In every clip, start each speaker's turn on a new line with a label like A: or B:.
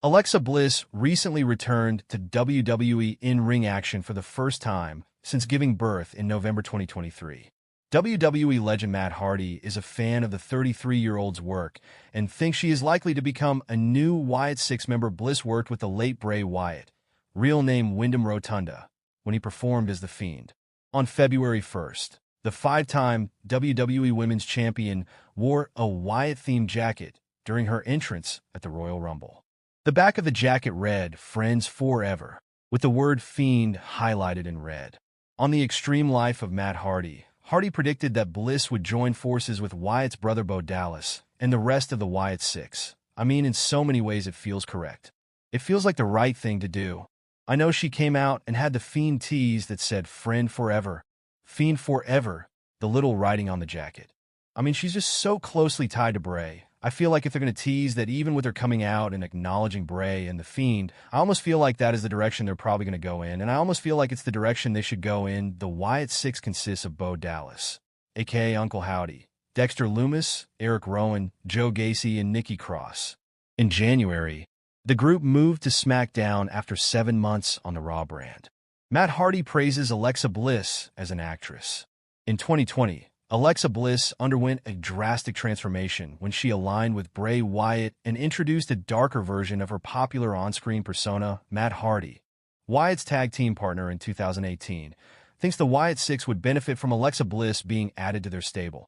A: Alexa Bliss recently returned to WWE in-ring action for the first time since giving birth in November 2023. WWE legend Matt Hardy is a fan of the 33-year-old's work and thinks she is likely to become a new Wyatt Sicks member. Bliss worked with the late Bray Wyatt, real name Windham Rotunda, when he performed as the Fiend. On February 1st, the five-time WWE Women's Champion wore a Wyatt-themed jacket during her entrance at the Royal Rumble. The back of the jacket read, "Friends Forever," with the word Fiend highlighted in red. On the Extreme Life of Matt Hardy, Hardy predicted that Bliss would join forces with Wyatt's brother Bo Dallas and the rest of the Wyatt Sicks. I mean, in so many ways it feels correct. It feels like the right thing to do. I know she came out and had the Fiend tease that said "Friend Forever," Fiend Forever, the little writing on the jacket. I mean, she's just so closely tied to Bray. I feel like if they're going to tease that even with her coming out and acknowledging Bray and the Fiend, I almost feel like that is the direction they're probably going to go in, and I almost feel like it's the direction they should go in. The Wyatt Sicks consists of Bo Dallas, a.k.a. Uncle Howdy, Dexter Lumis, Erick Rowan, Joe Gacy, and Nikki Cross. In January, the group moved to SmackDown after 7 months on the Raw brand. Matt Hardy praises Alexa Bliss as an actress. In 2020, Alexa Bliss underwent a drastic transformation when she aligned with Bray Wyatt and introduced a darker version of her popular on-screen persona, Matt Hardy. Wyatt's tag team partner in 2018 thinks the Wyatt Sicks would benefit from Alexa Bliss being added to their stable.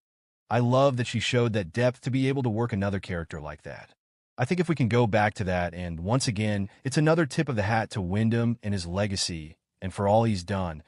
A: I love that she showed that depth to be able to work another character like that. I think if we can go back to that, and once again, it's another tip of the hat to Windham and his legacy and for all he's done.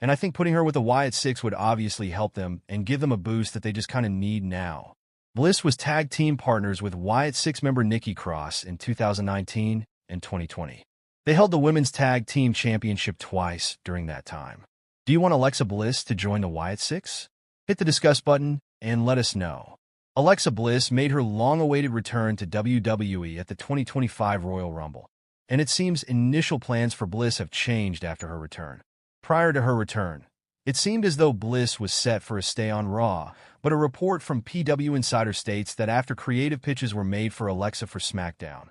A: And I think putting her with the Wyatt Sicks would obviously help them and give them a boost that they just kind of need now. Bliss was tag team partners with Wyatt Sicks member Nikki Cross in 2019 and 2020. They held the Women's Tag Team Championship twice during that time. Do you want Alexa Bliss to join the Wyatt Sicks? Hit the discuss button and let us know. Alexa Bliss made her long-awaited return to WWE at the 2025 Royal Rumble, and it seems initial plans for Bliss have changed after her return. Prior to her return, it seemed as though Bliss was set for a stay on Raw, but a report from PW Insider states that after creative pitches were made for Alexa for SmackDown,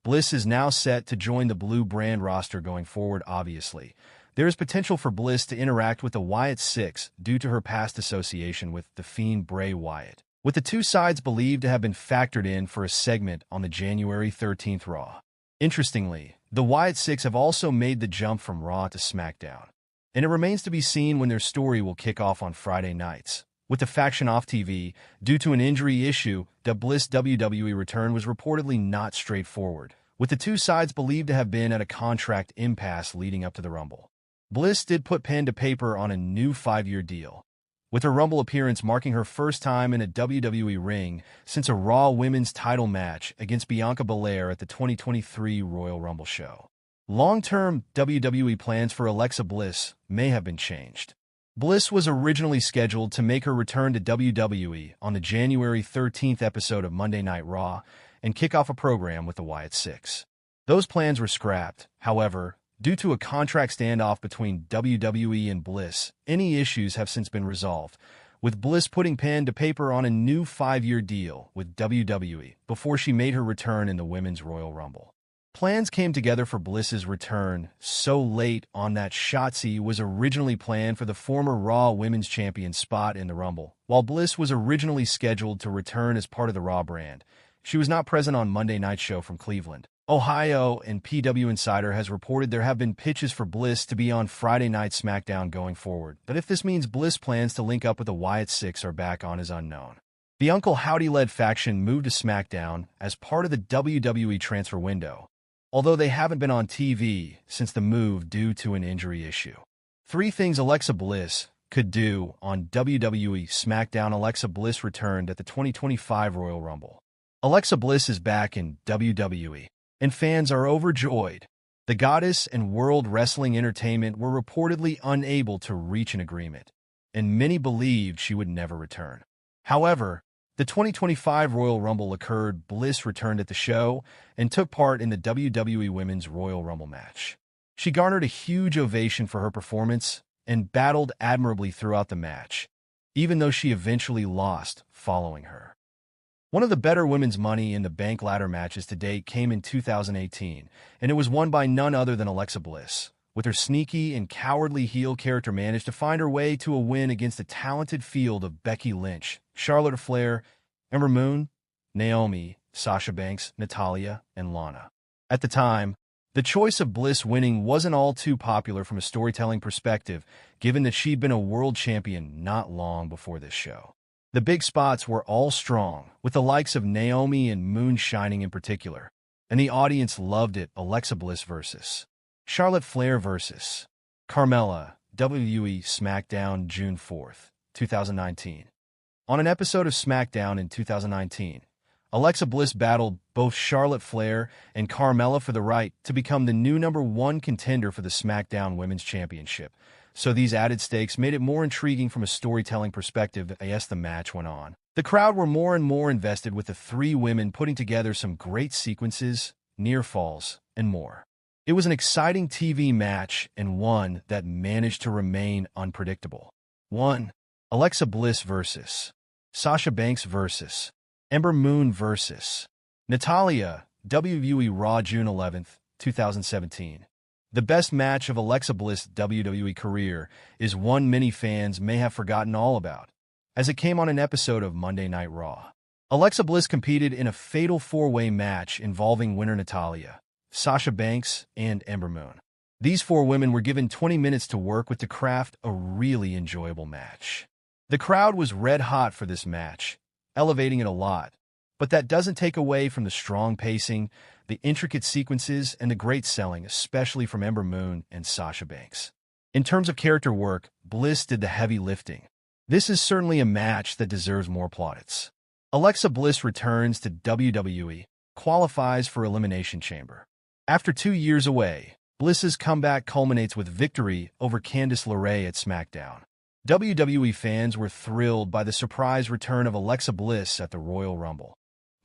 A: Bliss is now set to join the Blue brand roster going forward. Obviously, there is potential for Bliss to interact with the Wyatt Sicks due to her past association with the Fiend Bray Wyatt, with the two sides believed to have been factored in for a segment on the January 13th Raw. Interestingly, the Wyatt Sicks have also made the jump from Raw to SmackDown, and it remains to be seen when their story will kick off on Friday nights. With the faction off TV due to an injury issue, the Bliss WWE return was reportedly not straightforward, with the two sides believed to have been at a contract impasse leading up to the Rumble. Bliss did put pen to paper on a new 5-year deal, with her Rumble appearance marking her first time in a WWE ring since a Raw Women's title match against Bianca Belair at the 2023 Royal Rumble show. Long-term WWE plans for Alexa Bliss may have been changed. Bliss was originally scheduled to make her return to WWE on the January 13th episode of Monday Night Raw and kick off a program with the Wyatt Sicks. Those plans were scrapped, however, due to a contract standoff between WWE and Bliss. Any issues have since been resolved, with Bliss putting pen to paper on a new 5-year deal with WWE before she made her return in the Women's Royal Rumble. Plans came together for Bliss's return so late on that Shotzi was originally planned for the former Raw Women's Champion spot in the Rumble. While Bliss was originally scheduled to return as part of the Raw brand, she was not present on Monday Night's show from Cleveland, Ohio, and PW Insider has reported there have been pitches for Bliss to be on Friday Night SmackDown going forward, but if this means Bliss plans to link up with the Wyatt Sicks are back on is unknown. The Uncle Howdy-led faction moved to SmackDown as part of the WWE transfer window, although they haven't been on TV since the move due to an injury issue. 3 things Alexa Bliss could do on WWE SmackDown. Alexa Bliss returned at the 2025 Royal Rumble. Alexa Bliss is back in WWE, and fans are overjoyed. The Goddess and World Wrestling Entertainment were reportedly unable to reach an agreement, and many believed she would never return. However, the 2025 Royal Rumble occurred. Bliss returned at the show and took part in the WWE Women's Royal Rumble match. She garnered a huge ovation for her performance and battled admirably throughout the match, even though she eventually lost following her One of the better women's Money in the Bank ladder matches to date came in 2018, and it was won by none other than Alexa Bliss. With her sneaky and cowardly heel character managed to find her way to a win against a talented field of Becky Lynch, Charlotte Flair, Ember Moon, Naomi, Sasha Banks, Natalya, and Lana. At the time, the choice of Bliss winning wasn't all too popular from a storytelling perspective, given that she'd been a world champion not long before this show. The big spots were all strong, with the likes of Naomi and Moon shining in particular, and the audience loved it. Alexa Bliss versus Charlotte Flair versus Carmella, WWE SmackDown, June 4th, 2019. On an episode of SmackDown in 2019, Alexa Bliss battled both Charlotte Flair and Carmella for the right to become the new #1 contender for the SmackDown Women's Championship. So these added stakes made it more intriguing from a storytelling perspective as the match went on. The crowd were more and more invested, with the three women putting together some great sequences, near falls, and more. It was an exciting TV match and one that managed to remain unpredictable. 1. Alexa Bliss versus Sasha Banks versus Ember Moon versus Natalya, WWE Raw, June 11th, 2017. The best match of Alexa Bliss' WWE career is one many fans may have forgotten all about, as it came on an episode of Monday Night Raw. Alexa Bliss competed in a fatal four-way match involving winner Natalya, Sasha Banks, and Ember Moon. These four women were given 20 minutes to work with to craft a really enjoyable match. The crowd was red hot for this match, elevating it a lot, but that doesn't take away from the strong pacing, the intricate sequences, and the great selling, especially from Ember Moon and Sasha Banks. In terms of character work, Bliss did the heavy lifting. This is certainly a match that deserves more plaudits. Alexa Bliss returns to WWE, qualifies for Elimination Chamber. After 2 years away, Bliss's comeback culminates with victory over Candice LeRae at SmackDown. WWE fans were thrilled by the surprise return of Alexa Bliss at the Royal Rumble,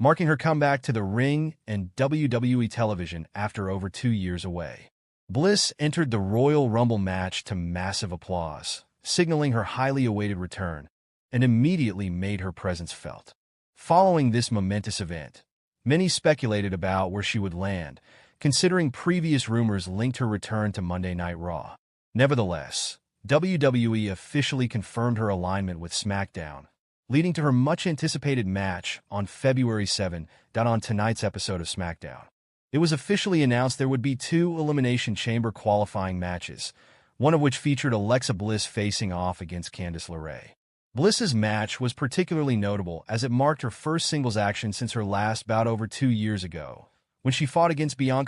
A: marking her comeback to the ring and WWE television after over 2 years away. Bliss entered the Royal Rumble match to massive applause, signaling her highly awaited return, and immediately made her presence felt. Following this momentous event, many speculated about where she would land, considering previous rumors linked her return to Monday Night Raw. Nevertheless, WWE officially confirmed her alignment with SmackDown, leading to her much-anticipated match on February 7 on tonight's episode of SmackDown. It was officially announced there would be 2 Elimination Chamber qualifying matches, one of which featured Alexa Bliss facing off against Candice LeRae. Bliss's match was particularly notable as it marked her first singles action since her last bout over 2 years ago, when she fought against Bianca